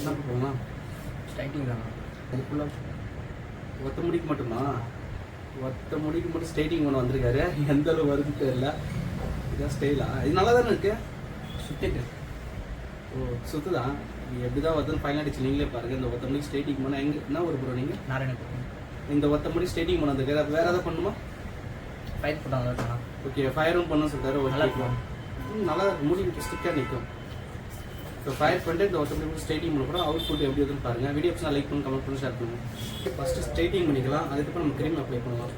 என்ன பண்ணுவோம்னா ஸ்ட்ரைட்டிங் தானா? அதுக்குள்ள ஒத்த முடிக்கு மட்டுமா? ஒத்த முடிக்கு மட்டும் ஸ்ட்ரைட்டிங் ஒன்று வந்திருக்காரு. எந்த அளவு வருது தெரியல. இதான் ஸ்டைலா? இது நல்லா தானே இருக்கு. சுத்திட்டு ஓ சுற்றுதான். இது எப்படி தான் வருதுன்னு ஃபைனல் அடிச்சு நீங்களே பாருங்கள். இந்த ஒத்த முடிக்கு ஸ்ட்ரைட்டிங் பண்ணால் எங்கே என்ன ஒரு ப்ரோ நீங்கள்? நாராயணபுரம். இந்த ஒத்த முடி ஸ்ட்ரைட்டிங் பண்ண வந்திருக்காரு. அது வேறு எதாவது பண்ணுமா? ஃபைட் போட்டாங்க. ஓகே ஃபயரும் பண்ண சொல்லிட்டாரு. நல்லா ஓகே நல்லா முடி ஸ்டிக்காக நிற்கும். ஸோ ஃபயர் பண்ணிட்டு இந்த ஒருத்தர் மட்டும் ஸ்ட்ரைட்டிங் பண்ண போகிறோம். அவுட் புட் எப்படி இருக்குன்னு பாருங்கள். வீடியோ லைக் பண்ணி கமெண்ட் பண்ணி ஷேர் பண்ணுங்கள். ஃபஸ்ட்டு ஸ்ட்ரைட்டிங் பண்ணிக்கலாம். அதுக்கப்புறம் நம்ம க்ரீம் அப்ளை பண்ணலாம்.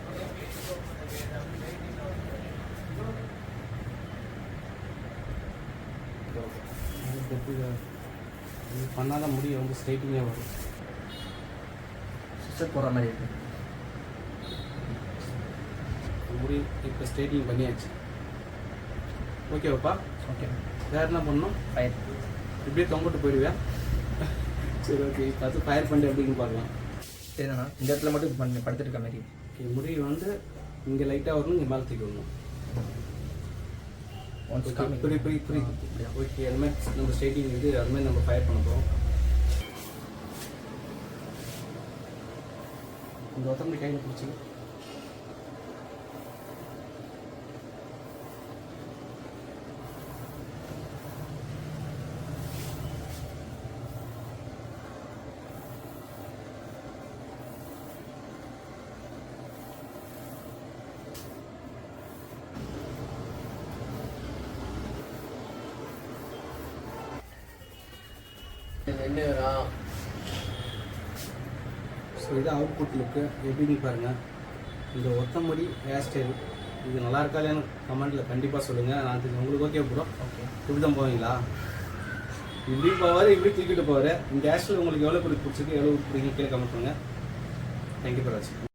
இது பண்ணாதான் முடி ரொம்ப ஸ்ட்ரைட்டிங்காக வரும். சிஸ்டர் போடுற மாதிரி இருக்கு. முடி இப்போ ஸ்ட்ரைட்டிங் பண்ணியாச்சு. ஓகேவாப்பா? ஓகே. வேறு என்ன பண்ணணும்? ஃபயர் இப்படியே தொங்கிட்டு போயிடுவேன். சரி ஓகே பார்த்து ஃபயர் பண்ணிட்டு எப்படின்னு பார்க்கலாம். சரிண்ணா, இந்த இடத்துல மட்டும் பண்ணி படுத்துருக்க மாதிரி. ஓகே முடி வந்து இங்கே லைட்டாக வரணும், இங்கே மேலே தூக்கி வரணும். புரியுது. ஓகே அதுமாதிரி நம்ம ஸ்ட்ரைட்டிங் இது அதுமாதிரி நம்ம ஃபயர் பண்ண போகிறோம். இந்த ஒருத்தவங்க கையில் பிடிச்சி ஸோ இது அவுட்புட் லுக்கு எப்படின்னு பாருங்கள். இந்த ஒத்தமுடி ஹேர் ஸ்டைல் இது நல்லா இருக்கா இல்லைன்னு கமெண்ட்டில் கண்டிப்பாக சொல்லுங்கள். நான் இது உங்களுக்கு ஓகே ப்ரோ. ஓகே இப்படி தான் போவீங்களா? இப்படி போவார், இப்படி தூக்கிட்டு போவார். இந்த ஹேர் ஸ்டைல் உங்களுக்கு எவ்வளோ பிடிச்சிருக்கு, எவ்வளோ பிடிக்கும் கீழே கமெண்ட் பண்ணுங்கள். தேங்க்யூ ஃபார் வாட்சிங்.